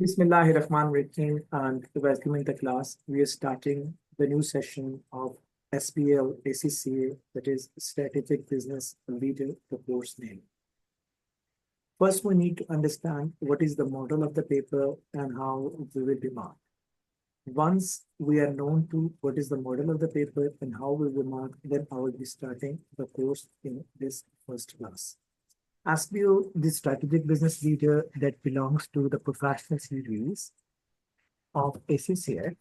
Bismillahirrahmanirrahim and welcome in the class. We are starting the new session of SBL ACCA, that is Strategic Business Leader, the course name. First, we need to understand what is the model of the paper and how we will be marked. Once we are known to what is the model of the paper and how we will mark, then I will be starting the course in this first class. SBO, the strategic business leader that belongs to the professional series of ACCA.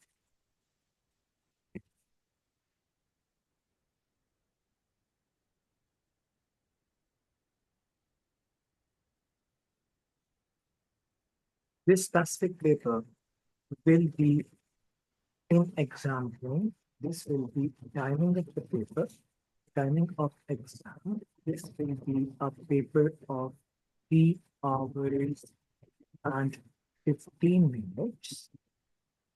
This specific paper will be in exam room. This will be timing of the paper, timing of exam. This will be a paper of 3 hours and 15 minutes.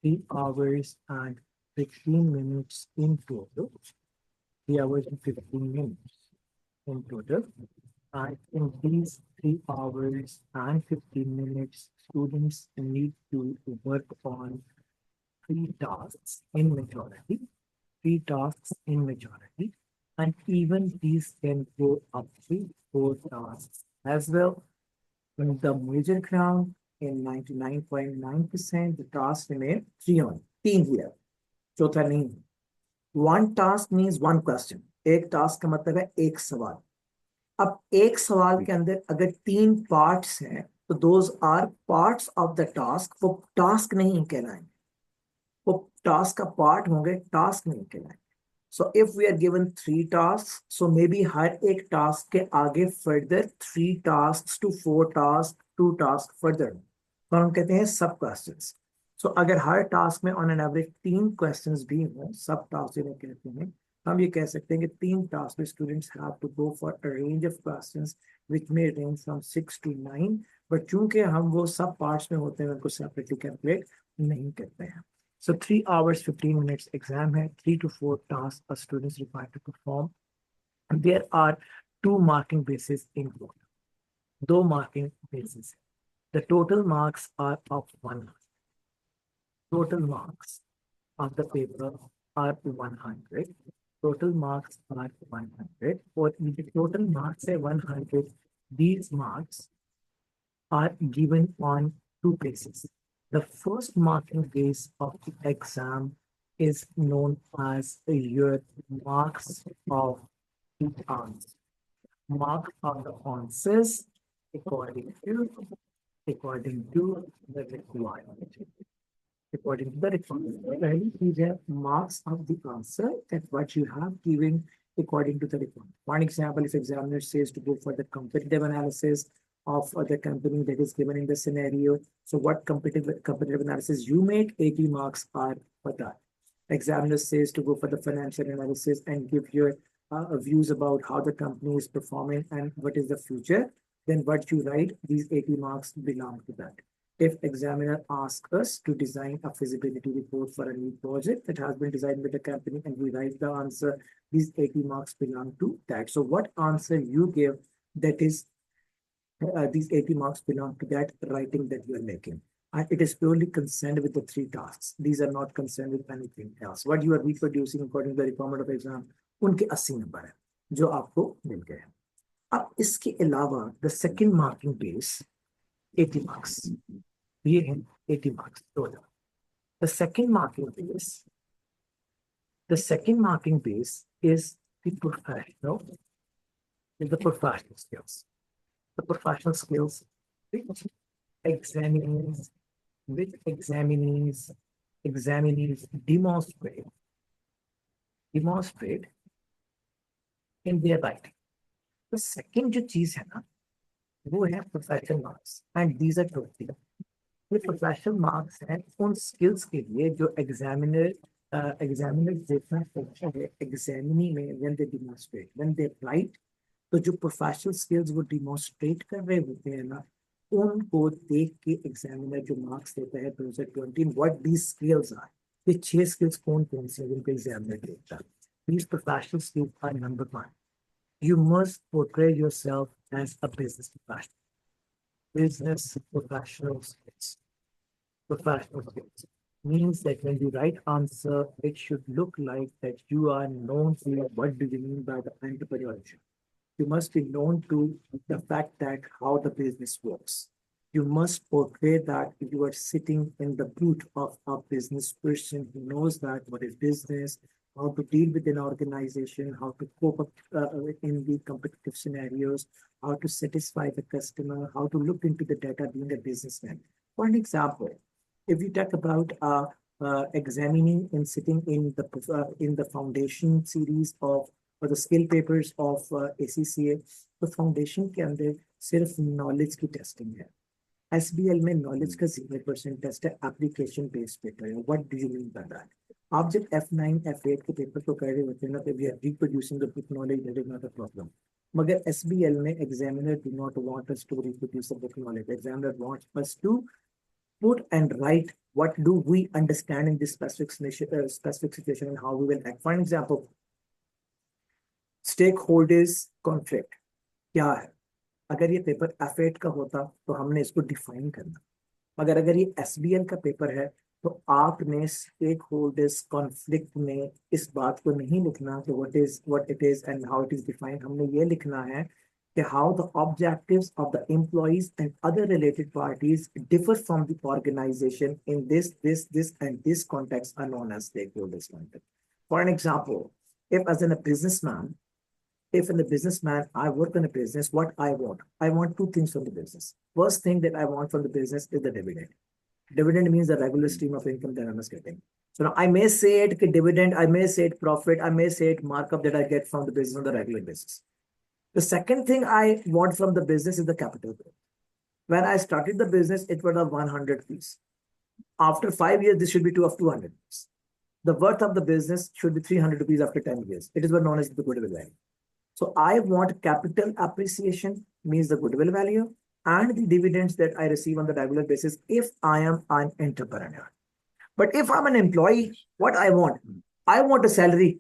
3 hours and 15 minutes in total. 3 hours and 15 minutes in total. And in these 3 hours and 15 minutes, students need to work on 3 tasks in majority. 3 tasks in majority. And even these can go up to 4 tasks as well. In the major ground, in 99.9%, the tasks remain 3 on. 3 here. चौथा नहीं. One task means one question. एक task का मतलब है एक सवाल. अब एक सवाल के अंदर अगर 3 parts हैं, तो those are parts of the task. वो task नहीं कहलाएंगे. वो task का part होंगे, task नहीं कहलाएंगे. So if we are given 3 tasks, so maybe हर एक task के आगे further 3 tasks to 4 tasks, 2 tasks further. तो हम कहते हैं सब questions. So अगर हर task में on an average 3 questions भी हो, सब task जिन्हें कहते हैं, हम ये कह सकते हैं कि 3 tasks में students have to go for a range of questions which may range from 6 to 9. But चूंकि हम वो सब parts में होते हैं, उनको separately calculate नहीं करते हैं. So 3 hours, 15 minutes exam hai, 3 to 4 tasks a students required to perform. And there are 2 marking bases in total. 2 marking bases. The total marks are of 100. Total marks of the paper are 100. Total marks are 100. For the total marks say 100, these marks are given on 2 bases. The first marking base of the exam is known as your marks of the answer. Mark of the answers according to the requirement. According to the requirement. These are marks of the answer that what you have given according to the requirement. One example, if examiner says to go for the competitive analysis of the company that is given in the scenario. So what competitive analysis you make, 80 marks are for that. Examiner says to go for the financial analysis and give your views about how the company is performing and what is the future. Then what you write, these 80 marks belong to that. If examiner asks us to design a feasibility report for a new project that has been designed with the company and we write the answer, these 80 marks belong to that. So what answer you give, that is these 80 marks belong to that writing that you are making. And it is purely concerned with the 3 tasks. These are not concerned with anything else. What you are reproducing according to the requirement of exam, उनके 80 number है जो आपको मिल गए. अब इसके अलावा the second marking base 80 marks. ये है 80 marks total. The second marking base is the professional skills. The professional skills which examinees demonstrate in their writing. The second जो चीज है ना, वो है professional marks, and these are totally. ये professional marks हैं उन skills के लिए जो examiner देखना चाहता है examinee में when they demonstrate, when they write. तो जो प्रोफेशनल स्किल्स वो डिमॉन्स्ट्रेट कर रहे होते हैं ना, उनको देख के एग्जामिनर जो मार्क्स देता है 2020 व्हाट दीज स्किल्स आर. ये 6 स्किल्स कौन कौन से हैं जिनको एग्जामिनर देखता है. These professional skills are number 1. You must portray yourself as a business professional. Business professional skills. Professional skills means that when you write answer, it should look like that you are known to what do you mean by the entrepreneurship. You must be known to the fact that how the business works. You must portray that you are sitting in the boot of a business person who knows that what is business, how to deal with an organization, how to cope up in the competitive scenarios, how to satisfy the customer, how to look into the data being a businessman. For an example, if we talk about examining and sitting in the foundation series of और the skill papers of ACCA, तो foundation के अंदर सिर्फ knowledge की testing है. SBL में knowledge का 0% test है, एप्लीकेशन बेस्ड पेपर है. What do you mean by that? आप जब F9 F8 के पेपर को कर रहे होते हैं ना, तो we are reproducing the book knowledge, that is not a problem. मगर SBL में examiner do not want us to reproduce the book knowledge. Examiner wants us to put and write what do we understand in this specific situation and how we will act. For example, stakeholders conflict क्या है? अगर ये paper F8 का होता तो हमने इसको define करना, मगर अगर ये SBL का पेपर है तो आपने स्टेक होल्डर्स कॉन्फ्लिक्ट में इस बात को नहीं लिखना कि what it is and how it is defined. हमने ये लिखना है कि how the objectives of the employees and other related parties differ from the organisation in this and this context are known as stakeholders conflict. For an example, if as in a businessman, if in a businessman, I work in a business, what I want two things from the business. First thing that I want from the business is the dividend. Dividend means the regular stream of income that I'm getting. So now I may say it dividend, I may say it profit, I may say it markup that I get from the business on the regular basis. The second thing I want from the business is the capital growth. When I started the business, it was of 100 rupees. After 5 years, this should be of 200 rupees. The worth of the business should be 300 rupees after 10 years. It is what known as the goodwill value. So I want capital appreciation, means the goodwill value, and the dividends that I receive on the regular basis if I am an entrepreneur. But if I'm an employee, what I want a salary.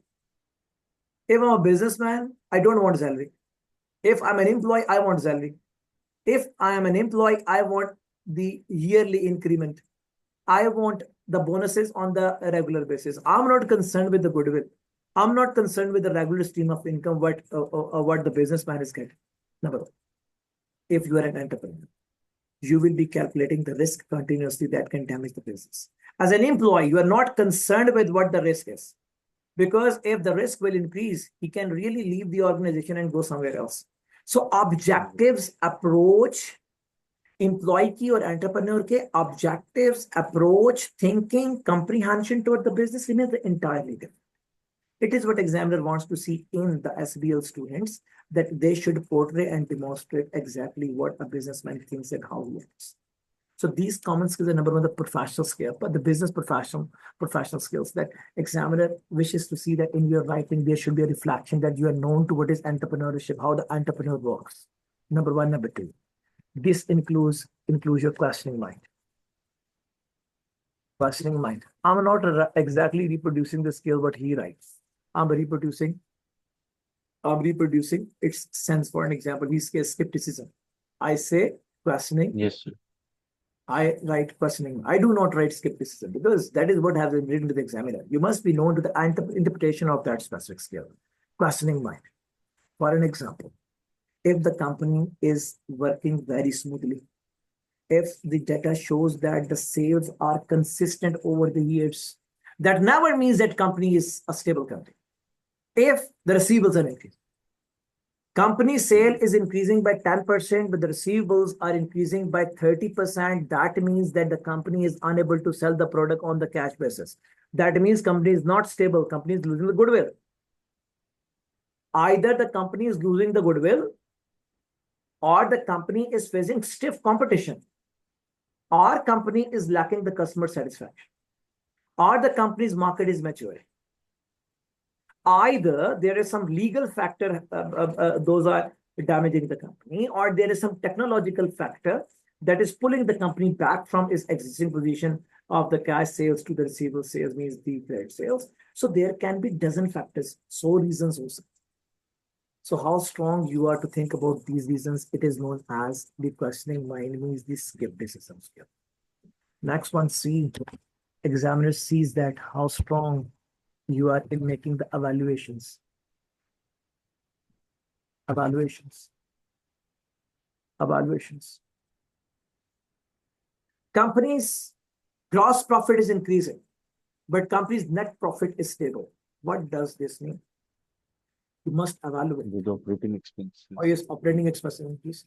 If I'm a businessman, I don't want a salary. If I'm an employee, I want salary. If I am an employee, I want the yearly increment. I want the bonuses on the regular basis. I'm not concerned with the goodwill. I'm not concerned with the regular stream of income, what the businessman is getting. Number one, if you are an entrepreneur, you will be calculating the risk continuously that can damage the business. As an employee, you are not concerned with what the risk is. Because if the risk will increase, he can really leave the organization and go somewhere else. So objectives, approach, employee की और entrepreneur के objectives, approach, thinking, comprehension toward the business remains entirely different. It is what examiner wants to see in the SBL students, that they should portray and demonstrate exactly what a businessman thinks and how he acts. So these common skills are number one, the professional skill, but the business professional skills that examiner wishes to see that in your writing, there should be a reflection that you are known to what is entrepreneurship, how the entrepreneur works. Number one. Number two, this includes your questioning mind. Questioning mind. I'm not exactly reproducing the skill what he writes. I'm reproducing its sense. For an example, we say skepticism. I say questioning. Yes, sir. I write questioning. I do not write skepticism because that is what has been written to the examiner. You must be known to the interpretation of that specific skill. Questioning mind. For an example, if the company is working very smoothly, if the data shows that the sales are consistent over the years, that never means that company is a stable company. If the receivables are increasing, company sale is increasing by 10%, but the receivables are increasing by 30%, that means that the company is unable to sell the product on the cash basis. That means company is not stable, company is losing the goodwill. Either the company is losing the goodwill, or the company is facing stiff competition, or company is lacking the customer satisfaction, or the company's market is maturing. Either there is some legal factor, those are damaging the company, or there is some technological factor that is pulling the company back from its existing position of the cash sales to the receivable sales, means the credit sales. So there can be dozen factors, so reasons also. So how strong you are to think about these reasons, it is known as the questioning mind, means the skepticism skill. Next one, C. Examiner sees that how strong you are in making the evaluations. Evaluations. Evaluations. Companies' gross profit is increasing, but company's net profit is stable. What does this mean? You must evaluate. With operating expenses. Oh yes, operating expenses increase.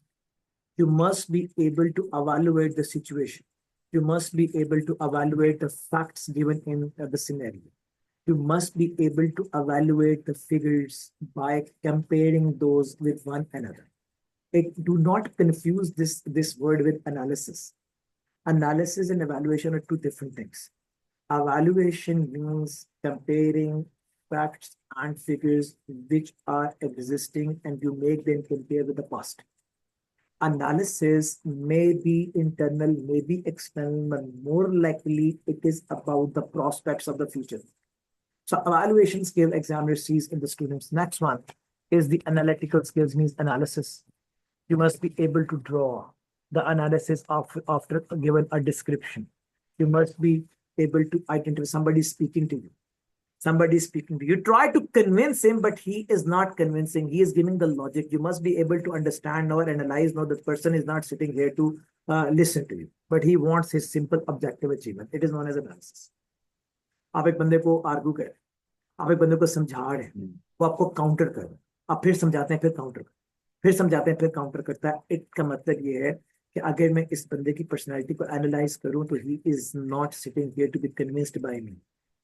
You must be able to evaluate the situation. You must be able to evaluate the facts given in the scenario. You must be able to evaluate the figures by comparing those with one another. Do not confuse this word with analysis. Analysis and evaluation are two different things. Evaluation means comparing facts and figures which are existing and you make them compare with the past. Analysis may be internal, may be external, but more likely it is about the prospects of the future. So evaluation skill examiner sees in the students. Next one is the analytical skills, means analysis. You must be able to draw the analysis after given a description. You must be able to identify somebody speaking to you. Somebody speaking to you. You try to convince him, but he is not convincing. He is giving the logic. You must be able to understand or analyze. No, the person is not sitting here to listen to you, but he wants his simple objective achievement. It is known as analysis. आप एक बंदे को argue कर, आप एक बंदे को समझा रहे हैं, वो आपको काउंटर कर, आप फिर समझाते हैं, फिर काउंटर कर, फिर समझाते हैं, फिर काउंटर करता है. इसका मतलब ये है कि अगर मैं इस बंदे की पर्सनैलिटी को एनालाइज करूं तो he is not sitting here to be convinced by me.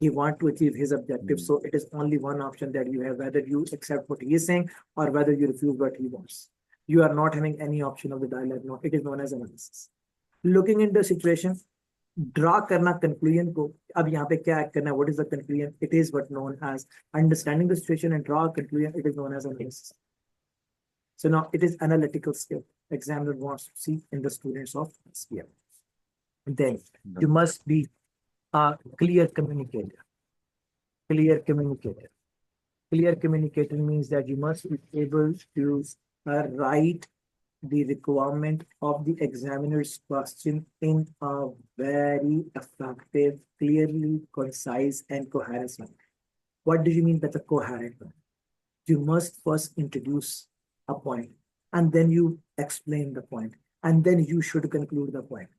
He want to achieve his objective. So it is only one option that you have, whether you accept what he is saying or whether you refuse what he wants. You are not having any option of the dialogue. No, it is known as analysis. Looking into the situation, draw करना conclusion को. अब यहाँ पे क्या करना है? What is the conclusion? It is what known as understanding the situation and draw a conclusion. It is known as analysis. So now it is analytical skill. Examiner wants to see in the students of SBL. Then you must be a clear communicator. Clear communicator. Clear communicator means that you must be able to write the requirement of the examiner's question in a very effective, clearly concise, and coherent manner. What do you mean by the coherent manner? You must first introduce a point, and then you explain the point, and then you should conclude the point.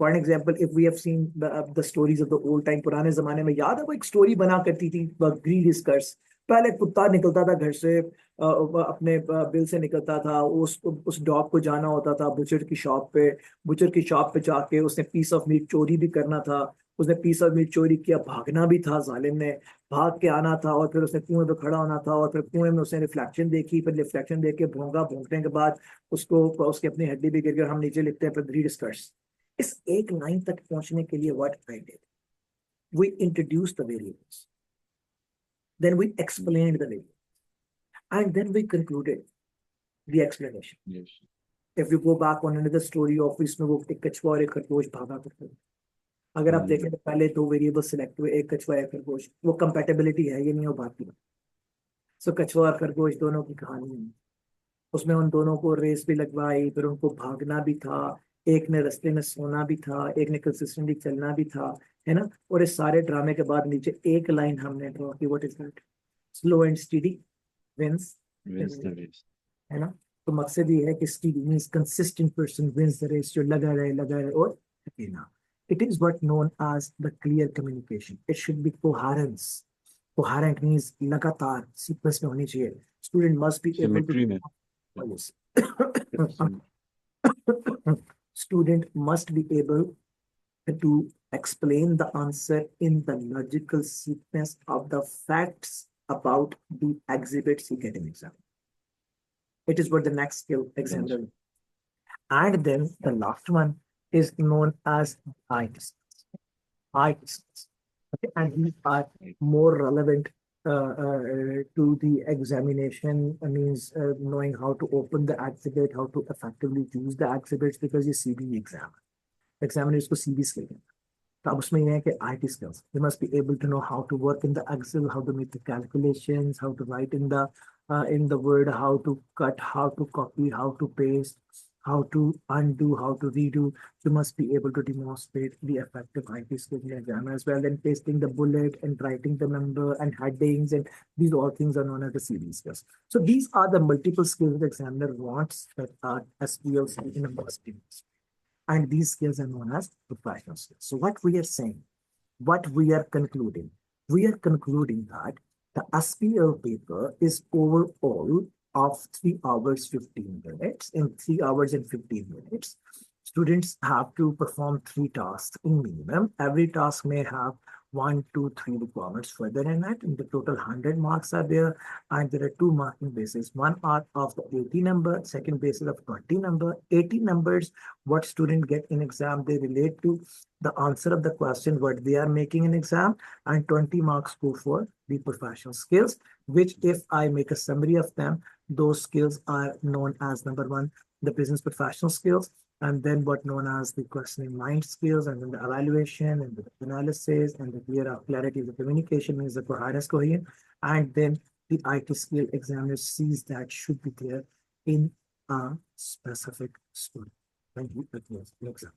For an example, if we have seen the stories of the old time, पुराने जमाने में याद है वो एक story बना करती थी, ग्रीड स्कर्ट्स. पहले कुत्ता निकलता था घर से, अपने बिल से निकलता था, उस डॉग को जाना होता था बुचर की शॉप पे. बुचर की शॉप पे जाके उसने पीस ऑफ मीट चोरी भी करना था. उसने पीस ऑफ मीट चोरी किया, भागना भी था, जालिम ने भाग के आना था, और फिर उसने कुएं पे खड़ा होना था, और फिर कुएं में उसने रिफ्लेक्शन देखी, फिर रिफ्लेक्शन देख के भोंगा, भोंकने के बाद उसको उसकी अपनी हड्डी भी गिर गई. हम नीचे लिखते हैं फिर ग्रीड स्कर्ट्स. इस एक लाइन तक पहुंचने के लिए what I did, we introduce the variables, then we explained the variables, and then we concluded the explanation. Yes. If you go back on another story of इसमें वो एक कछुआ और एक खरगोश भागा करते हैं. अगर आप देखें तो पहले दो वेरिएबल सिलेक्ट हुए, एक कछुआ एक खरगोश. वो कंपैटिबिलिटी है, ये नहीं हो पाती. सो कछुआ और खरगोश दोनों की कहानी है. उसमें उन दोनों को रेस भी लगवाई, फिर उनको भागना भी था, एक ने रास्ते में सोना भी था, एक ने कंसिस्टेंटली चलना भी था, है ना. और इस सारे ड्रामे के बाद नीचे एक लाइन हमने ड्रॉ की, what is that? Slow and steady wins the race, है ना. तो मकसद ये है कि steady means consistent person wins the race, जो लगा रहे और अकेला. It is what known as the clear communication. It should be coherence. Coherent means लगातार सीक्वेंस में होनी चाहिए. Student must be able to student must be able to explain the answer in the logical sequence of the facts about the exhibits you get in exam. It is what the next skill examiner. And then the last one is known as IELTS. IELTS. Okay, and these are more relevant to the examination. Means knowing how to open the exhibit, how to effectively use the exhibits, because ये CB exam. Examiner इसको CB skill है. तो अब उसमें ये है कि IT skills. You must be able to know how to work in the Excel, how to make the calculations, how to write in the Word, how to cut, how to copy, how to paste, how to undo, how to redo. You must be able to demonstrate the effective IT skills in the exam as well. Then pasting the bullet and writing the number and headings, and these all things are known as the CV skills. So these are the multiple skills the examiner wants that are SBLs in a first instance. And these skills are known as professional skills. So what we are saying, what we are concluding, we are concluding that the SPL paper is overall of 3 hours 15 minutes. In 3 hours and 15 minutes, students have to perform 3 tasks in minimum. Every task may have 1, 2, 3 requirements further than that. In the total 100 marks are there, and there are 2 marking bases. One are of the 80 number, second basis of 20 number. 80 numbers, what student get in exam, they relate to the answer of the question what they are making an exam, and 20 marks go for the professional skills, which if I make a summary of them, those skills are known as number one, the business professional skills, and then what known as the questioning mind skills, and then the evaluation and the analysis and the clarity of the communication means the coherence coherent, and then the IT skill examiner sees that should be there in a specific student when he appears in exam.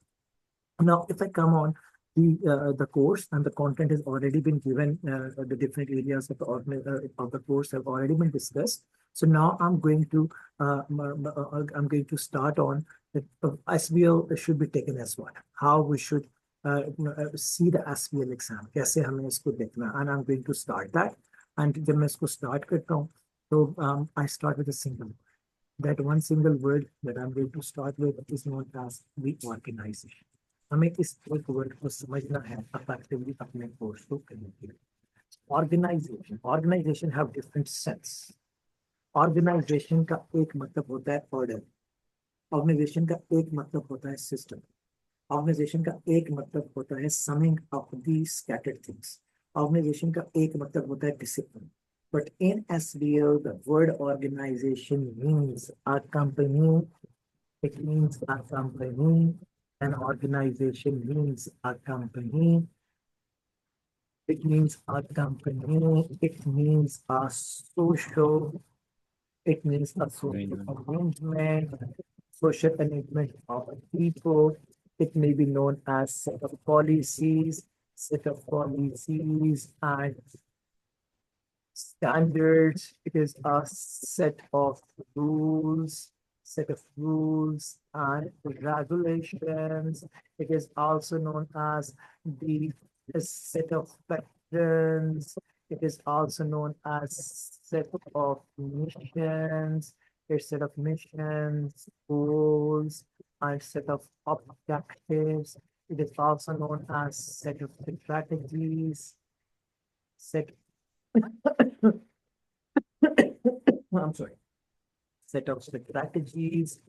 Now, if I come on the course and the content has already been given, the different areas of of the course have already been discussed. So now I'm going to start on the SBL should be taken as what, how we should see the SBL exam, कैसे हमें इसको देखना, and I'm going to start that. And जब मैं इसको start करता हूँ, so I start with a single. That one single word that I'm going to start with is known as the organization. हमें इस एक वर्ड को समझना है effectively अपने कोर्स को करने के लिए. Organization have different sense. Organization का एक मतलब होता है order. Organization का एक मतलब होता है system. Organization का एक मतलब होता है summing up the scattered things. Organization का एक मतलब होता है discipline. But in SBL, the word organization means a company. It means a company. An organization means a company. It means a company. It means a social. It means a social arrangement, social arrangement of people. It may be known as set of policies and standards. It is a set of rules and regulations. It is also known as the set of patterns. It is also known as set of missions, a set of missions, goals, and set of objectives. It is also known as set of strategies, set I'm sorry, set of strategies,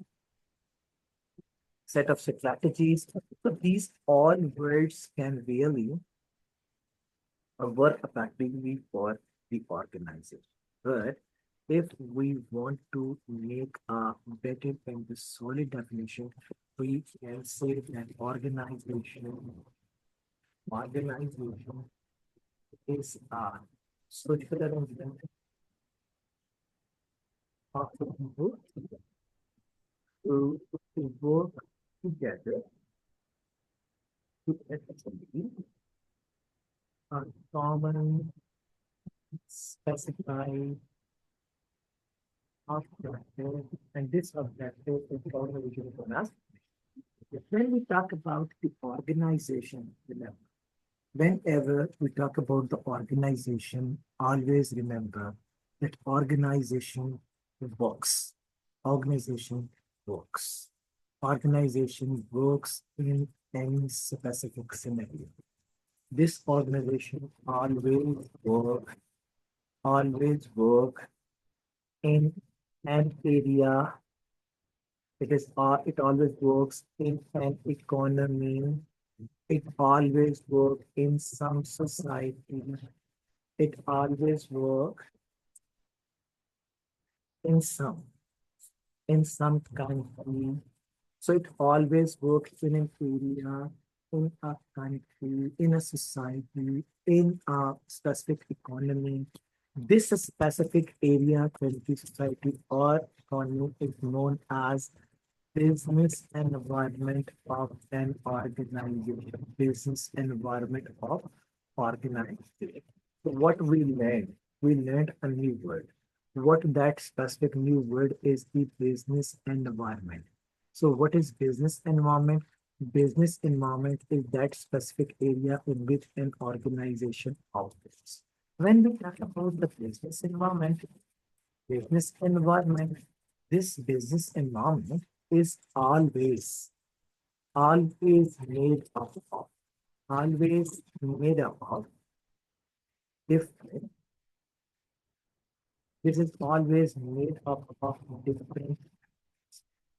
set of strategies. So these all words can really work effectively for the organization. But if we want to make a better and solid definition, we can say that organization is a social arrangement of the people to work together to achieve a common specified objective, and this objective is organization for us. When we talk about the organization, remember, whenever we talk about the organization, always remember that organization works. Organization works. Organization works in any specific scenario. This organization always work in an area. It always works in an economy. It always works in some society. It always works in some country. So it always works in an area, in a country, in a society, in a specific economy. This specific area, country, society, or economy is known as business environment of an organization. Business environment of organization. So what we learned a new word. What that specific new word is the business environment. So what is business environment? Business environment is that specific area in which an organization operates. When we talk about the business environment, this business environment is always always made up of different, this is always made up of different,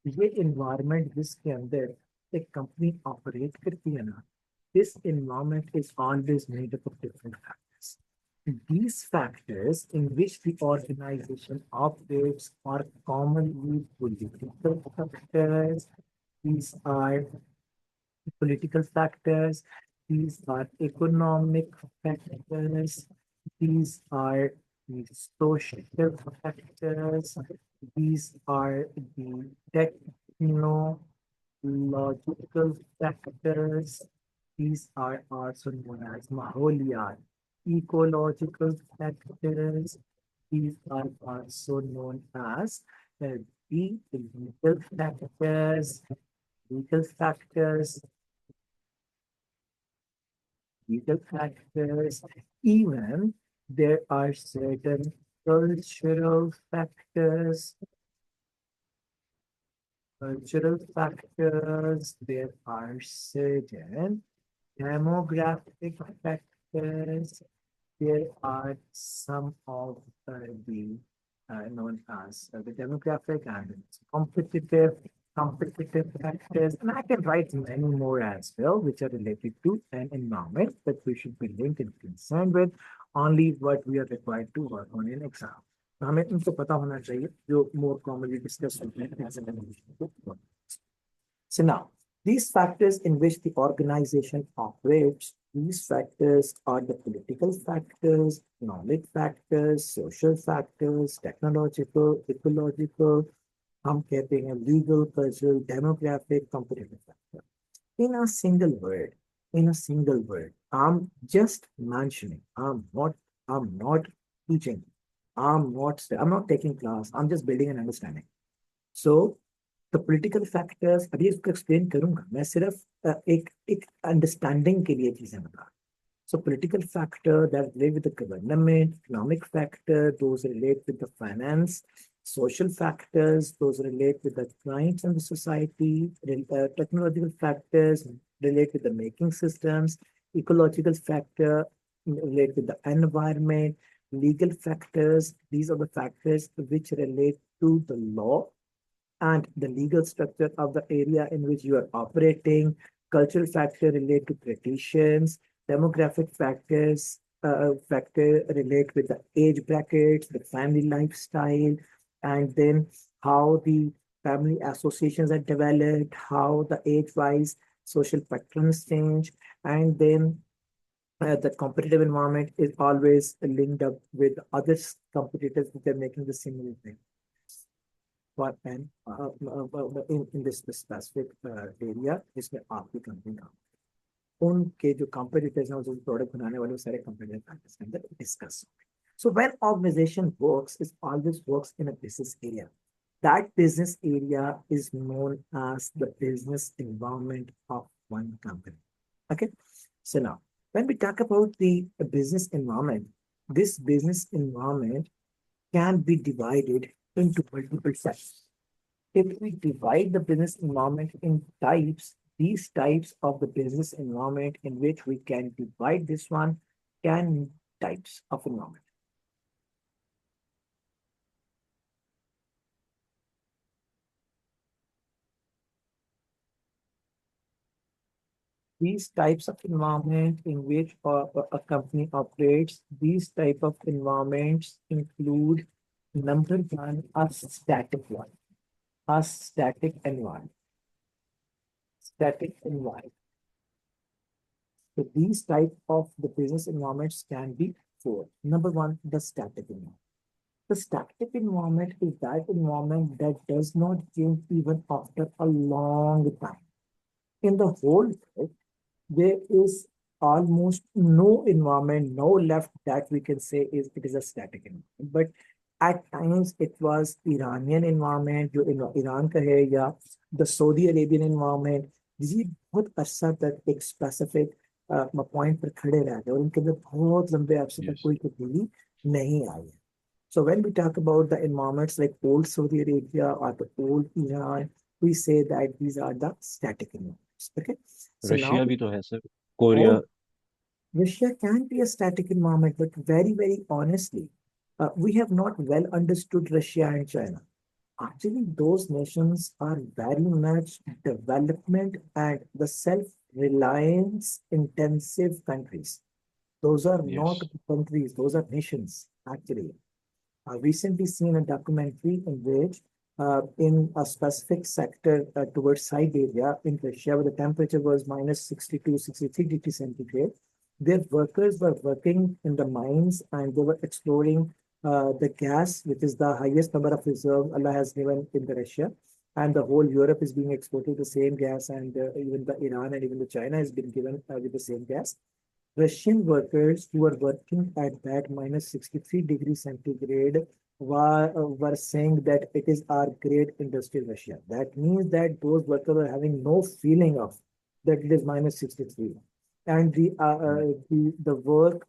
ये environment जिसके अंदर एक company operate करती है ना, this environment is always made up of different factors. These factors in which the organization operates are commonly political factors. These are political factors. These are economic factors. These are the social factors. These are the technological factors. These are also known as Maholiyat, ecological factors. These are also known as the legal factors, legal factors. Even there are certain cultural factors, there are certain demographic factors, there are some of the known as the demographic and competitive factors, and I can write many more as well, which are related to an environment that we should be linked and concerned with, only what we are required to work on in exam. तो हमें उनको पता होना चाहिए जो more commonly discussed होते हैं examination. So now, these factors in which the organization operates, these factors are the political factors, economic factors, social factors, technological, ecological, हम कहते हैं legal, cultural, demographic, competitive factor. In a single word, I'm just mentioning, I'm not teaching, I'm not taking class, I'm just building an understanding. So the political factors, अभी इसको explain करूंगा, मैं सिर्फ एक understanding के लिए चीजें बता रहा हूं. So political factor that relate with the government, economic factor, those relate with the finance, social factors, those relate with the clients and the society, technological factors relate with the making systems, ecological factor relate with the environment, legal factors, these are the factors which relate to the law and the legal structure of the area in which you are operating. Cultural factor relate to traditions, demographic factor relate with the age brackets, the family lifestyle, and then how the family associations are developed, how the age-wise social patterns change, and then the competitive environment is always linked up with other competitors that are making the similar thing. For an in this specific area, इसमें आपकी company काम उनके जो competitors हैं जो product बनाने वाले सारे competitive factors के अंदर discuss. So when organization works, it always works in a business area. That business area is known as the business environment of one company. Okay. So now, when we talk about the business environment, this business environment can be divided into multiple sections. If we divide the business environment in types, these types of the business environment in which we can divide this one can types of environment. These types of environment in which a company operates, these type of environments include number one, a static one, a static environment. Static environment. So these type of the business environments can be four. Number one, the static environment. The static environment is that environment that does not change even after a long time. In the whole world, there is almost no environment, no left that we can say is it is a static environment. But at times it was Iranian environment, जो Iran का है या the Saudi Arabian environment, ये बहुत अरसा तक एक specific point पर खड़े रह गए और उनके अंदर बहुत लंबे अरसे तक Yes. कोई तब्दीली नहीं आई है. So when we talk about the environments like old Saudi Arabia or the old Iran, we say that these are the static environments. Okay. So now, Russia भी तो है sir, Korea. oh, Russia can be a static environment, but very, very honestly, we have not well understood Russia and China. Actually, those nations are very much development and the self-reliance intensive countries. Those are not Yes. countries, those are nations, actually. I recently seen a documentary in which, in a specific sector towards Siberia in Russia, where the temperature was minus 62, 63 degrees centigrade, their workers were working in the mines and they were exploring the gas, which is the highest number of reserve Allah has given in the Russia. And the whole Europe is being exported the same gas, and even the Iran and even the China has been given with the same gas. Russian workers who were working at that minus 63 degrees centigrade were saying that it is our great industry, Russia. That means that those workers are having no feeling of that it is minus 63. And Mm. the work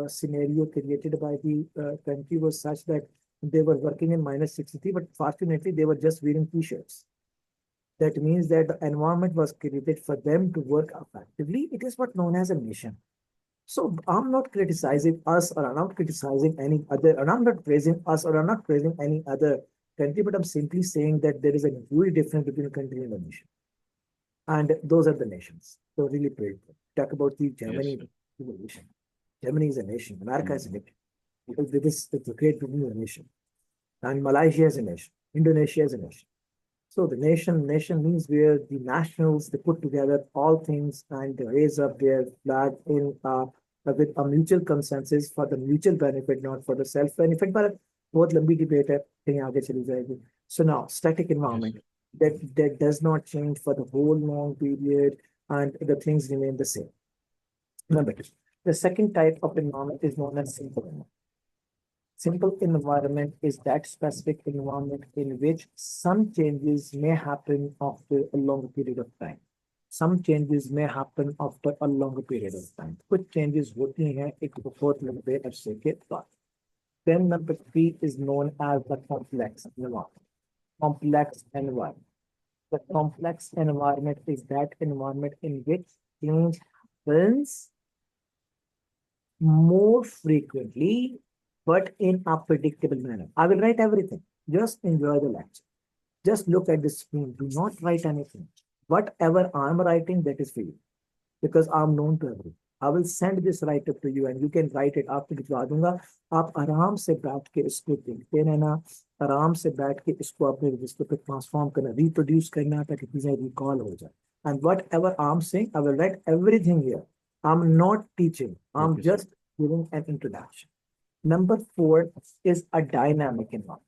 scenario created by the country was such that they were working in minus 63, but fortunately they were just wearing t-shirts. That means that the environment was created for them to work effectively. It is what known as a mission. So I'm not criticizing us or I'm not criticizing any other, and I'm not praising us or I'm not praising any other country, but I'm simply saying that there is a huge difference between a country and a nation. And those are the nations. So really praise them. Talk about the Yes, Germany sir. is a nation. Germany is a nation. America is a Mm. nation. Because this is the Great Britain is a nation. And Malaysia is a nation. Indonesia is a nation. So the nation means where the nationals they put together all things and they raise up their flag in with a mutual consensus for the mutual benefit, not for the self benefit. But बहुत लंबी debate है कहीं आगे चली जाएगी. So now static Yes, environment sir. that does not change for the whole long period and the things remain the same. Number two, the second type of environment is known as simple environment. Simple environment is that specific environment in which some changes may happen after a longer period of time. Some changes may happen after a longer period of time. कुछ changes होती हैं एक बहुत लंबे अरसे के बाद. Then number three is known as the complex environment. Complex environment. The complex environment is that environment in which change happens more frequently, but in a predictable manner. I will write everything. Just enjoy the lecture. Just look at the screen. Do not write anything. Whatever I'm writing, that is for you. Because I'm known to everyone. I will send this write up to you and you can write it आपको भिजवा दूंगा. आप आराम से बैठ के इसको देखते रहना, आराम से बैठ के इसको अपने रजिस्टर पे ट्रांसफॉर्म करना, रिप्रोड्यूस करना ताकि चीजें रिकॉल हो जाए. And whatever I'm saying, I will write everything here. I'm not teaching. I'm Okay, sir. just giving an introduction. Number four is a dynamic environment.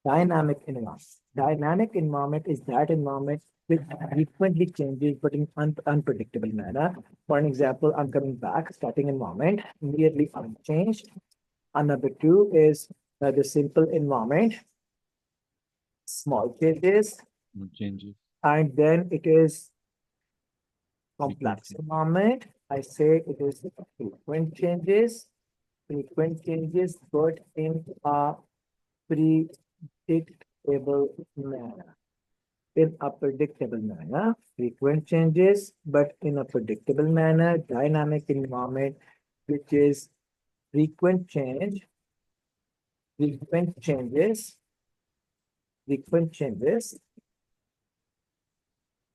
Dynamic environment. Dynamic environment is that environment which frequently changes but in unpredictable manner. For an example, I'm coming back, starting environment, nearly unchanged. And number two is the simple environment, small changes, No changes. and then it is complex Frequency. environment. I say it is frequent changes, but in a predictable manner. In a predictable manner, frequent changes, but in a predictable manner, dynamic environment, which is frequent change, frequent changes, frequent changes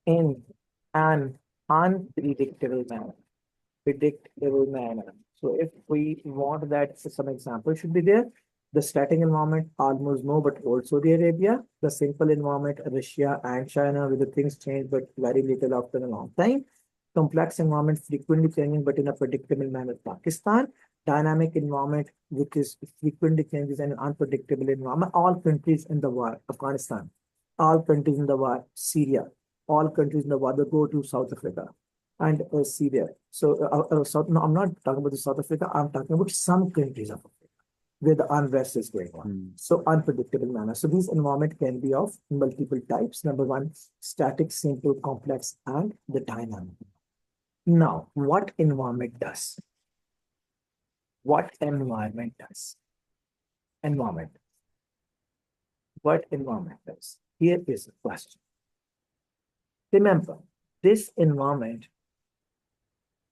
in an unpredictable manner, predictable manner. So if we want that, some example should be there. The static environment, almost no, but also the Arabia. The simple environment, Russia and China, where the things change, but very little after a long time. Complex environment, frequently changing, but in a predictable manner, Pakistan. dynamic environment, which is frequently changes and unpredictable environment. All countries in the world, Afghanistan, all countries in the world, Syria, all countries in the world, they go to South Africa and Syria. So, no, I'm not talking about the South Africa. I'm talking about some countries of Africa where the unrest is going on. So unpredictable manner. So these environment can be of multiple types. Number one, static, simple, complex, and the dynamic. Now, what environment does? What environment does? Environment. What environment does? Here is a question. Remember, this environment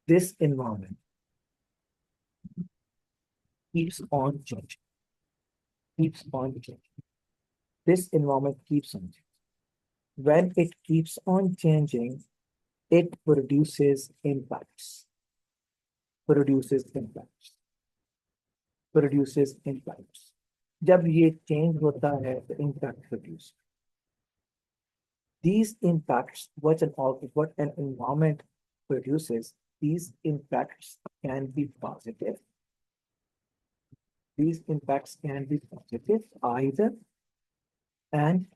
keeps on changing. Keeps on changing. This environment keeps on changing. When it keeps on changing, it produces impacts. Produces impacts. Produces impacts. जब ये change होता है तो impact produce. These impacts, what an environment produces, these impacts can be positive. These impacts can be positive either, and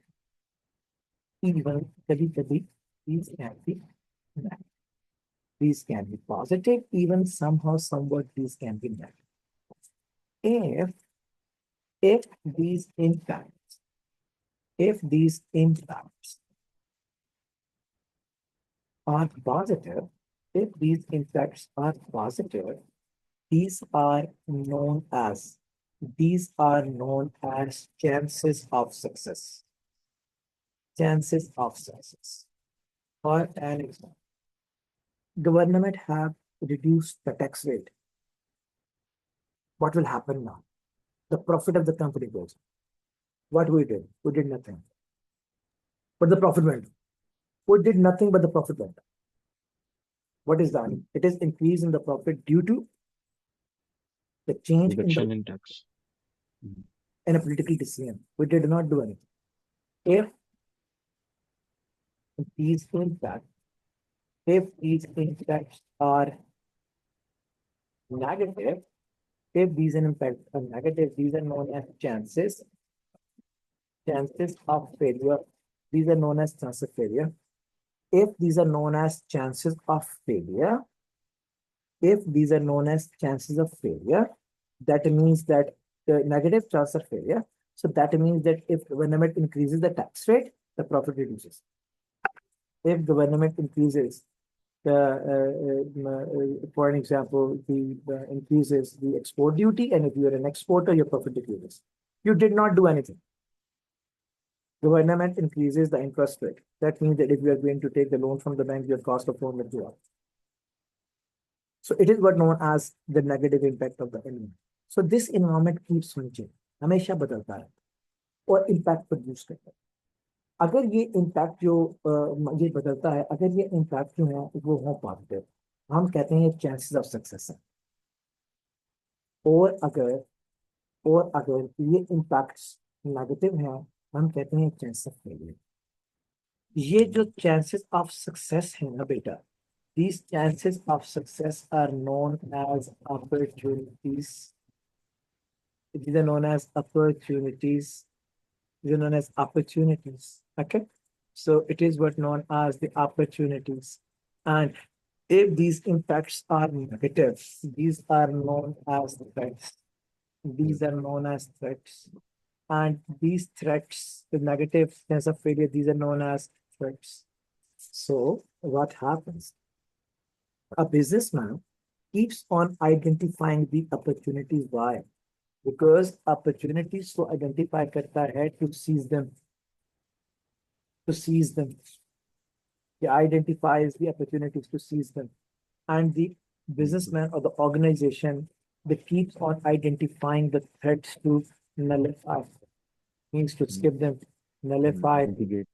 even कभी-कभी these can be negative. These can be positive, even somehow, somewhat these can be negative. If these impacts are positive, if these impacts are positive, these are known as chances of success. Chances of success. For an example, government have reduced the tax rate. What will happen now? The profit of the company goes. What we did? We did nothing. But the profit went. We did nothing but the profit went. What is that? It is increase in the profit due to the change reduction in tax. In a political decision. We did not do anything. If these impacts are negative, if these impacts are negative, these are known as chances of failure. These are known as chances of failure. If these are known as chances of failure, that means that the negative chance of failure. So that means that if government increases the tax rate, the profit reduces. If government increases for an example, the increases the export duty, and if you are an exporter, your profit decreases. You did not do anything. Government increases the interest rate. That means that if you are going to take the loan from the bank, your cost of loan will go up. So it is what known as the negative impact of the environment. So this environment keeps on changing. हमेशा बदलता है और impact produce करता है. अगर ये impact जो ये बदलता है, अगर ये impact जो है वो हो positive, हम कहते हैं chances of success है. और अगर ये impacts negative है, हम कहते हैं chances of failure. ये जो chances of success है ना बेटा, these chances of success are known as opportunities. These are known as opportunities. These are known as opportunities. Okay. So it is what known as the opportunities. And if these impacts are negative, these are known as threats. These are known as threats. And these threats, the negative sense of failure, these are known as threats. So what happens? A businessman keeps on identifying the opportunities. Why? Because opportunities to identify karta hai to seize them. He identifies the opportunities to seize them. And the businessman or the organization that keeps on identifying the threats to nullify, means to skip them, nullify, to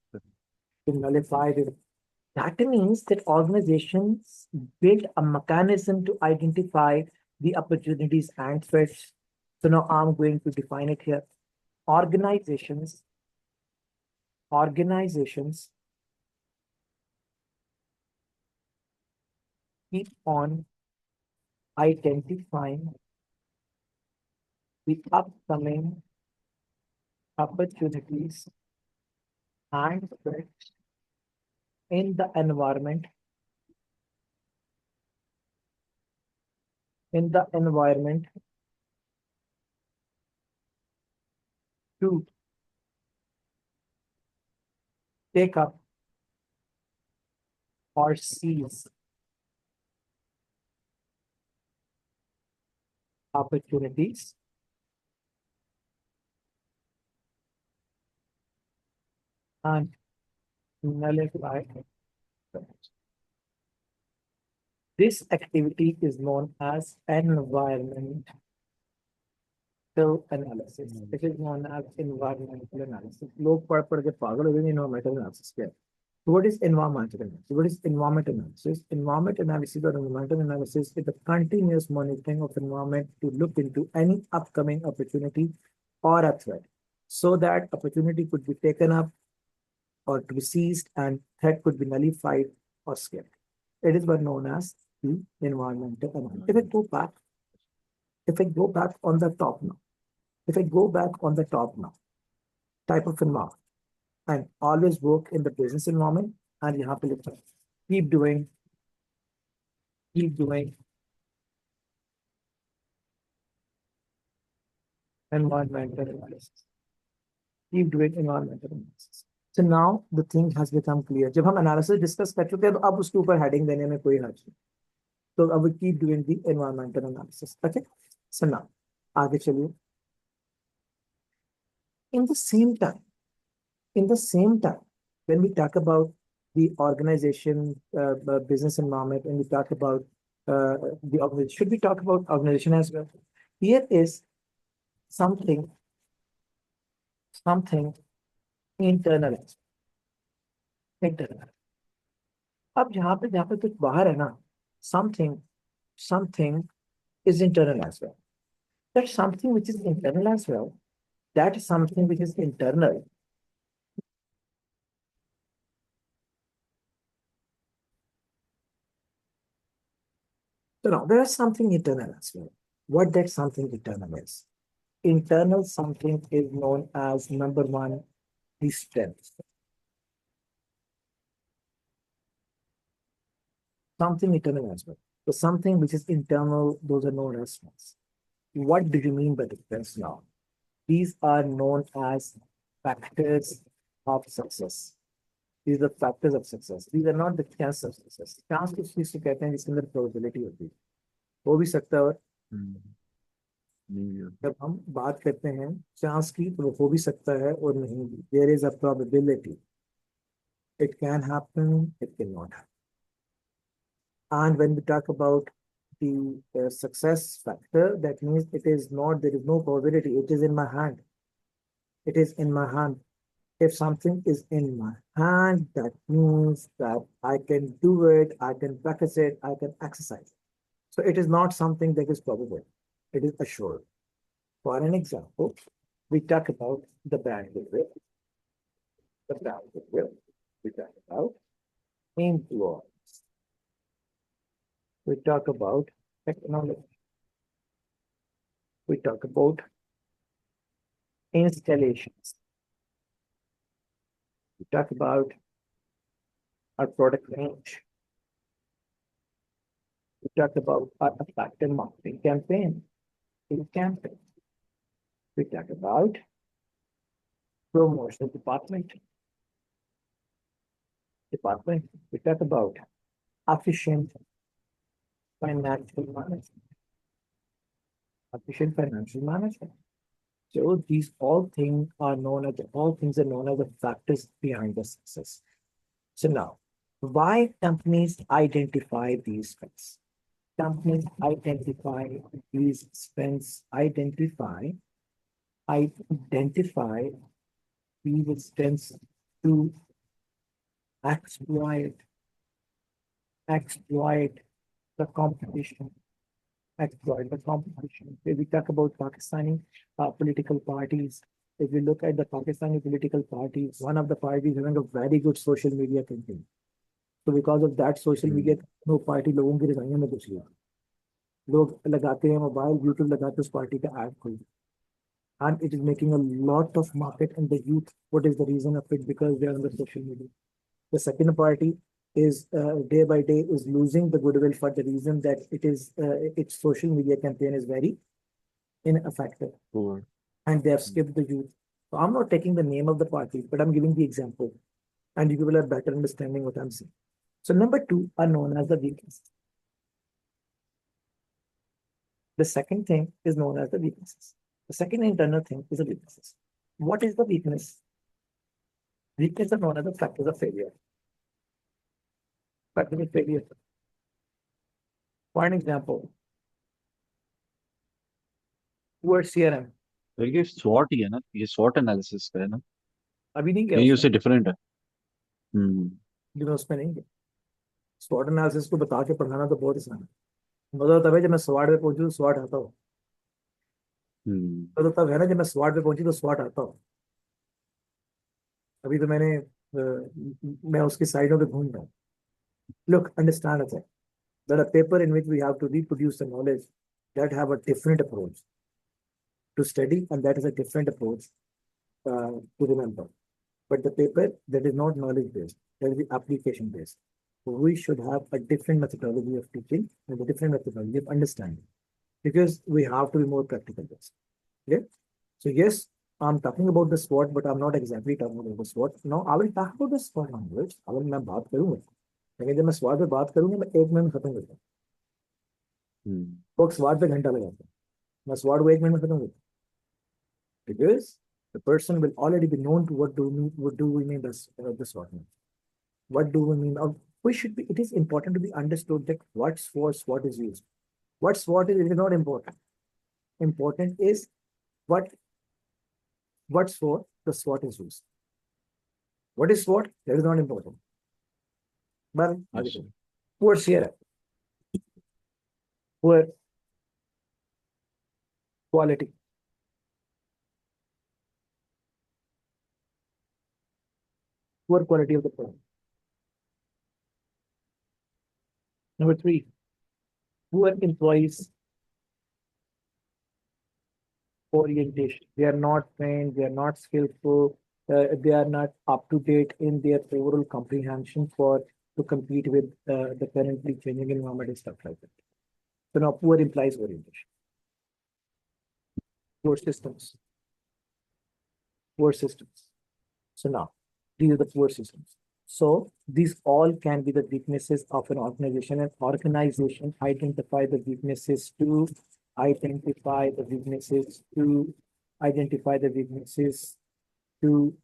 nullify them. That means that organizations build a mechanism to identify the opportunities and threats. So now I'm going to define it here. Organizations keep on identifying the upcoming opportunities and threats in the environment to take up or seize opportunities and nullify threats. This activity is known as environmental analysis. It is known as environmental analysis. लोग पढ़ के पागल हो गए environmental analysis क्या है? So what is environmental analysis? What is environment analysis? Environment analysis or environmental analysis is the continuous monitoring of environment to look into any upcoming opportunity or a threat, so that opportunity could be taken up or to be seized and threat could be nullified or skipped. It is what known as the environmental analysis. If I go back on the top now, type of environment, and always work in the business environment, and you have to look keep doing environmental analysis. Keep doing environmental analysis. So now the thing has become clear. जब हम analysis discuss कर चुके हैं तो अब उसके ऊपर heading देने में कोई हर्ज नहीं. So I will keep doing the environmental analysis. Okay. So now आगे चलिए. In the same time, when we talk about the organization, business environment, and we talk about the organization, should we talk about organization as well? Here is something internal. अब जहाँ पे कुछ बाहर है ना, something is internal as well. That something which is internal as well, that is something which is internal. So now there is something internal as well. What that something internal is? Internal something is known as number one, the strength. Something internal as well. So something which is internal, those are known as strengths. What do you mean by the strengths now? These are known as factors of success. These are factors of success. These are not the chance of success. Chance किस चीज से कहते हैं जिसके अंदर probability होती है. हो भी सकता है और जब हम बात करते हैं चांस की तो हो भी सकता है और नहीं भी. There is a probability. It can happen, it cannot happen. And when we talk about the success factor, that means it is not, there is no probability. It is in my hand. It is in my hand. If something is in my hand, that means that I can do it, I can practice it, I can exercise it. So it is not something that is probable. It is assured. For an example, we talk about the bad goodwill. We talk about employees. We talk about technology. We talk about installations. We talk about our product range. We talk about our effective marketing campaign. We talk about promotional department. We talk about efficient financial management. So these all things are known as the factors behind the success. So now, why companies identify these strengths? Companies identify these strengths, identify these strengths to exploit the competition. If we talk about Pakistani political parties, if we look at the Pakistani political parties, one of the parties having a very good social media campaign. So because of that social media, no party लोगों की रजाइयों में घुस गया. लोग लगाते हैं mobile, YouTube लगाते उस पार्टी का ad खोल. and it is making a lot of market in the youth. What is the reason of it? Because they are on the social media. The second party is day by day is losing the goodwill for the reason that its social media campaign is very ineffective, Poor. and they have skipped the youth. So I'm not taking the name of the party, but I'm giving the example, and you will have better understanding what I'm saying. So number two are known as the weaknesses. The second thing is known as the weaknesses. The second internal thing is the weaknesses. What is the weakness? Weakness are known as the factors of failure. Factors of failure. For an example, poor CRM. तो ये SWOT ही है ना, ये SWOT analysis का है ना, अभी नहीं गया ये उसमें, उससे डिफरेंट है। हम्म। लेकिन उसमें नहीं गया। स्वॉट एनालिसिस को बता के पढ़ाना तो बहुत आसान है। मजा तब है जब मैं स्वाट पे पहुंची तो स्वाट आता हूँ। हम्म। तो तब है ना जब मैं स्वाट पे पहुंची तो स्वाट आता हूँ। अभी तो मैं उसकी साइडों पे घूम रहा हूँ। Look, understand it, that a paper in which we have to reproduce the knowledge that have a different approach to study, and that is a different approach to remember. But the paper that is not knowledge based, that is the application based. We should have a different methodology of teaching and a different methodology of understanding, because we have to be more practical based. Okay? So yes, I'm talking about the SWOT, but I'm not exactly talking about the SWOT. Now I will talk about the SWOT language. अगर मैं बात करूंगा, लेकिन जब मैं SWOT पे बात करूंगा, मैं 1 मिनट में खत्म कर दूंगा। हम्म। लोग SWOT पे घंटा लगाते हैं, मैं SWOT को 1 मिनट में खत्म कर दूंगा, because the person will already be known to what do we mean by the SWOT. What do we mean? We should be. It is important to be understood that what for SWOT is used. What SWOT is, it is not important. Important is what's for the SWOT is used. What is SWOT? That is not important. But अच्छा। poor share, poor quality, poor quality of the product. Number three, poor employees orientation. They are not trained, they are not skillful, they are not up to date in their overall comprehension for to compete with the currently changing environment and stuff like that. So now poor employees orientation, poor systems, poor systems. So now these are the poor systems. So these all can be the weaknesses of an organization. And organization identify the weaknesses to identify the weaknesses to identify the weaknesses to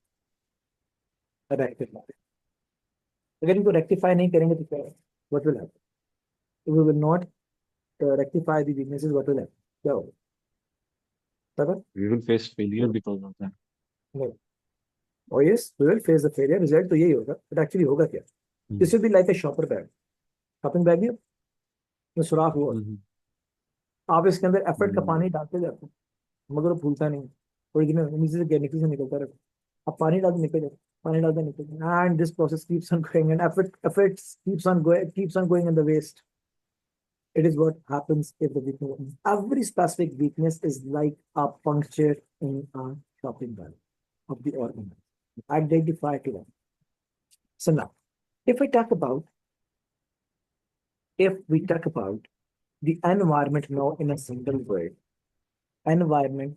rectify. अगर इनको rectify नहीं करेंगे तो क्या what will happen? We will not rectify the weaknesses. What will happen? क्या होगा? पता? We will face failure because of that. नहीं. Oh yes, we will face the failure. Result तो यही होगा. But actually होगा क्या? This will be like a shopper bag. Shopping bag है, में सुराख हुआ. हम्म। आप इसके अंदर एफर्ट का हम्म। पानी डालते जाते हो, मगर वो फूलता नहीं, ओरिजिनल नीचे से निकलता रहता है। आप पानी डालते निकल जाते, पानी डालते निकल, and this process keeps on going and effort keeps on going in the waste. It is what happens if the weakness, every specific weakness is like a puncture in a shopping bag of the organ. Identify to them. So now, if we talk about if we talk about the environment now in a single word, environment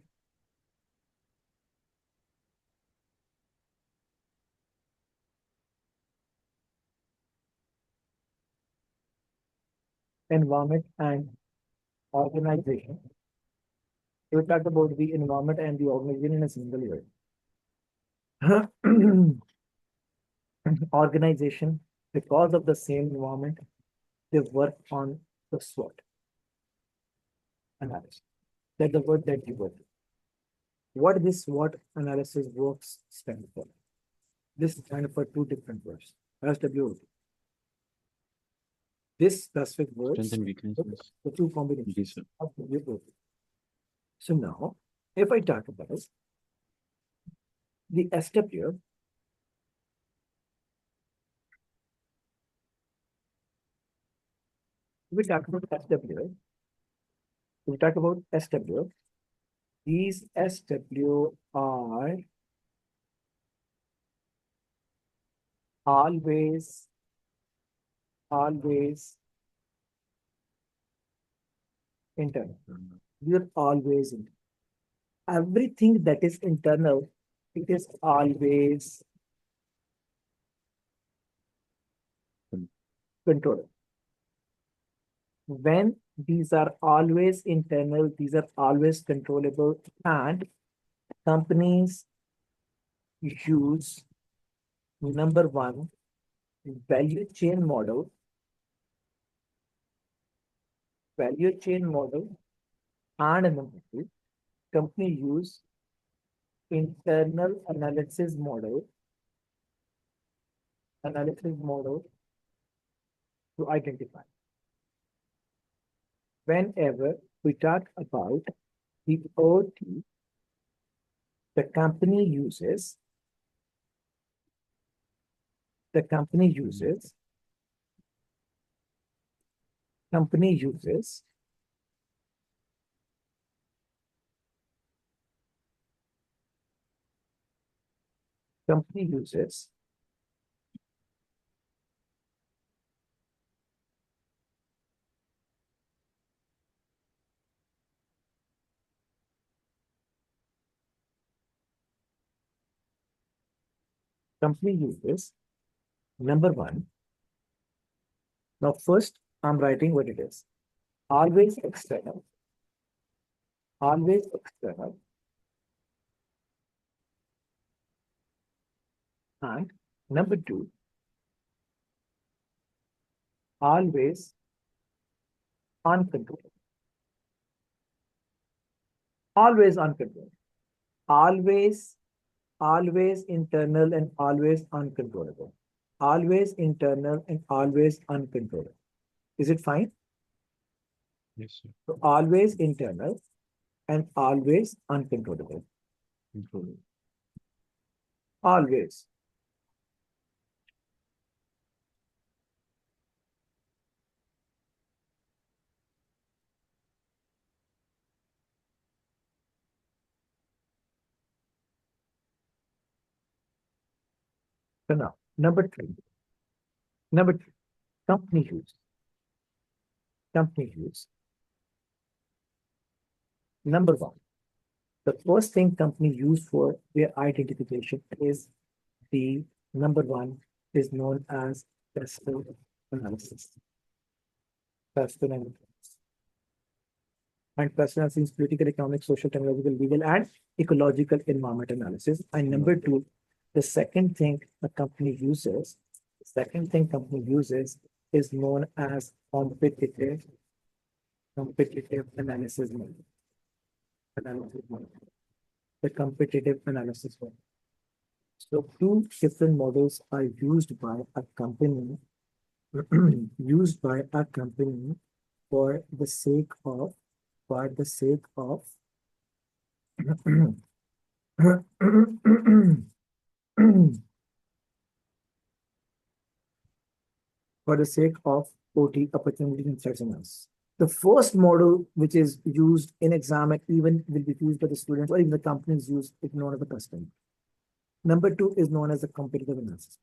environment and organization. We talked about the environment and the organization in a single word. Organization, because of the same environment, they work on the SWOT analysis. That's the word that you work. What this SWOT analysis works stand for? This stands for two different words. SWOT. This specific Strength words, and weaknesses. the two जी combinations sir. of WOT. So now, if I talk about the SW, we talk about SW. We talk about SW. These SW are always internal. We are always internal. Everything that is internal, it is always controlled. When these are always internal, these are always controllable, and companies use number one, value chain model, value chain model, and number two, company use internal analysis model to identify. Whenever we talk about the OT, the company uses the company uses company uses company uses number one. Now first I'm writing what it is. Always external, always external, and number two, always uncontrollable. Always uncontrollable. Always, always internal and always uncontrollable. Always internal and always uncontrollable. Is it fine? Yes, sir. So always internal and always uncontrollable. Control. Always. So now, number three. Number three, company use. Company use. Number one, the first thing company use for their identification is the number one is known as personal analysis. Personal analysis. And personal analysis, political, economic, social, technological, legal, and ecological environment analysis. And number two, the second thing company uses is known as competitive analysis model. The competitive analysis model. So two different models are used by a company used by a company for the sake of for the sake of for the sake of OT opportunity and threats analysis. The first model which is used in exam and even will be used by the students or even the companies use is known as the custom. Number two is known as the competitive analysis.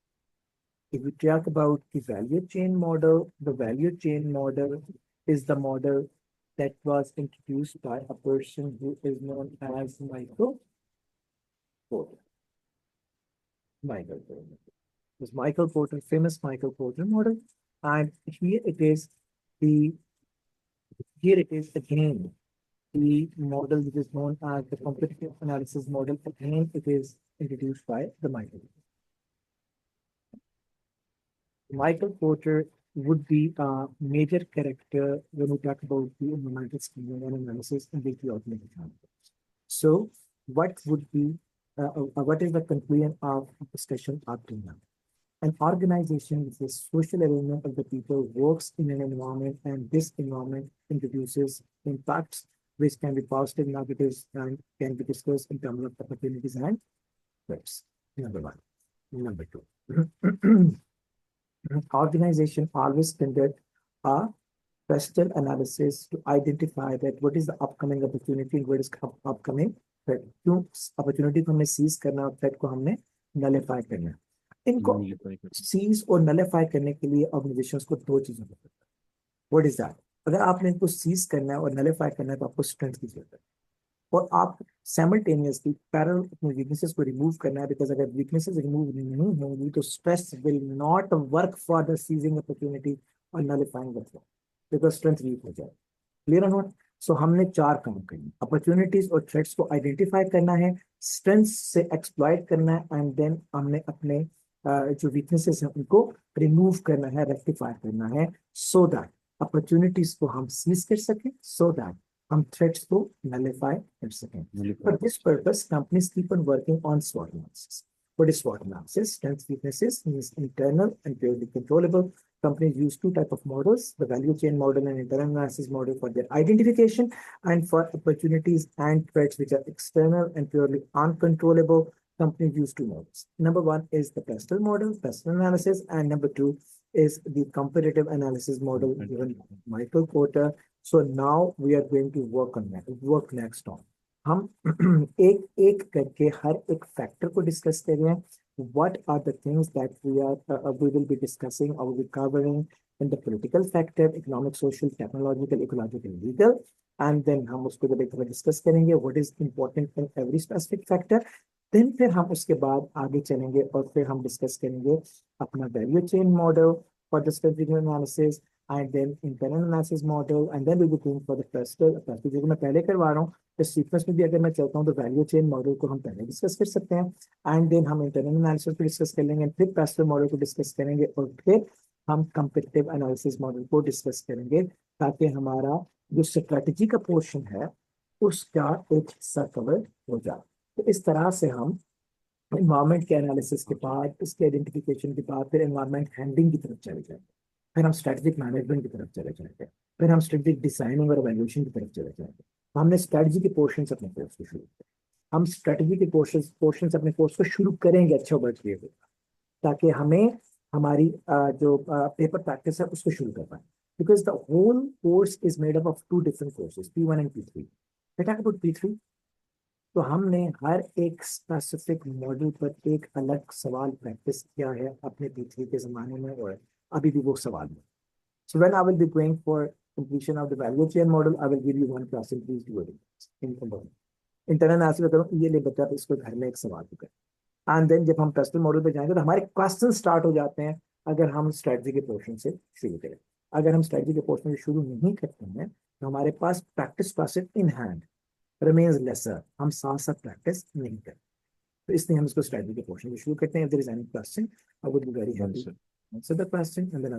If we talk about the value chain model, the value chain model is the model that was introduced by a person who is known as Michael Porter. Michael Porter. This Michael Porter, famous Michael Porter model. And the here it is again the model which is known as the competitive analysis model. Again, it is introduced by the Michael. Michael Porter would be a major character when we talk about the environmental screening and analysis in which we automate examples. So, what is the conclusion of the discussion up to now? An organization with a social arrangement of the people works in an environment, and this environment introduces impacts which can be positive, negatives, and can be discussed in terms of opportunities and threats. Number one. Number two. Organization always conduct a Pestle analysis to identify that what is the upcoming opportunity and what is upcoming threat. क्यों opportunity को हमें seize करना और threat को हमने nullify करना है। इनको nullify करना। seize और nullify करने के लिए organizations को दो चीजों की जरूरत है। What is that? अगर आपने इनको seize करना है और nullify करना है तो आपको strength की जरूरत है। और आप साइमल्टेनियसली पैरेलल अपने वीकनेसेस को रिमूव करना है, बिकॉज अगर वीकनेसेस रिमूव नहीं होंगी तो stress will not work for the seizing opportunity और nullifying the threat, because strength weak हो जाए। क्लियर और नॉट? सो हमने चार काम करने, अपॉर्चुनिटीज और थ्रेट्स को आइडेंटिफाई करना है, स्ट्रेंथ से एक्सप्लॉइट करना है, एंड देन हमने अपने जो वीकनेसेस हैं उनको रिमूव करना है, रेक्टिफाई करना है, सो दैट अपॉर्चुनिटीज को हम सीज कर सकें, सो दैट हम थ्रेट्स को नलिफाई कर सकें। nullify For this purpose, companies keep on working on SWOT analysis. What is SWOT analysis? Strengths, weaknesses means internal and purely controllable. Companies use two types of models, the value chain model and internal analysis model for their identification, and for opportunities and threats which are external and purely uncontrollable. Companies use two models. Number one is the pestle model, pestle analysis, and number two is the comparative analysis model given by Michael Porter. So now we are going to work on that, work next on. हम एक एक करके हर एक factor को discuss कर रहे हैं. What are the things that we will be discussing or will be covering in the political factor, economic, social, technological, ecological, legal, and then हम उसको जब एक तरह डिस्कस करेंगे what is important in every specific factor. Then फिर हम उसके बाद आगे चलेंगे और फिर हम डिस्कस करेंगे अपना value chain model for the statistical analysis, and then internal analysis model, and then we'll be going for the pestle जो मैं पहले करवा रहा हूँ. इस सीक्वेंस में भी अगर मैं चलता हूँ तो वैल्यू चेन मॉडल को हम पहले डिस्कस कर सकते हैं, एंड देन हम इंटरनल एनालिसिस को डिस्कस कर लेंगे, फिर पेस्टल मॉडल को डिस्कस करेंगे, और फिर हम कंपेटिटिव एनालिसिस मॉडल को डिस्कस करेंगे, ताकि हमारा जो स्ट्रेटजी का पोर्शन है उसका एक हिस्सा कवर हो जाए. तो इस तरह से हम एनवायरमेंट के एनालिसिस के बाद, इसके आइडेंटिफिकेशन के बाद फिर एनवायरमेंट हैंडलिंग की तरफ चले जाएंगे, फिर हम स्ट्रेटेजिक मैनेजमेंट की तरफ चले जाएंगे, फिर हम स्ट्रेटेजिक डिजाइनिंग और एवेल्यूएशन की तरफ चले जाएंगे. हमने स्ट्रेटजी के पोर्शन अपने कोर्स को शुरू किया. हम स्ट्रेटजी के पोर्शन अपने कोर्स को शुरू करेंगे, अच्छा वर्ड ये होगा, ताकि हमें हमारी जो पेपर प्रैक्टिस है उसको शुरू कर पाए, because the whole course is made up of two different courses, P1 and P3. बेटा अबाउट P3, तो हमने हर एक स्पेसिफिक मॉडल पर एक अलग सवाल प्रैक्टिस किया है अपने P3 के जमाने में, और अभी भी वो सवाल है. So when I will be going for completion of the value chain model, I will give you one class and please do it in combined. Internal analysis में करूँ ये ले बच्चा तो इसको घर में एक सवाल को करें, एंड देन जब हम पेस्टल मॉडल पे जाएंगे तो हमारे क्वेश्चन स्टार्ट हो जाते हैं अगर हम स्ट्रेटजी के पोर्शन से शुरू करें. अगर हम स्ट्रेटजी के पोर्शन से शुरू नहीं करते हैं तो हमारे पास practice question in hand remains lesser, हम साथ साथ प्रैक्टिस नहीं करते. तो इसलिए हम इसको स्ट्रेटजी के पोर्शन से शुरू करते हैं. If there is any question I would be very happy to answer the question, and then I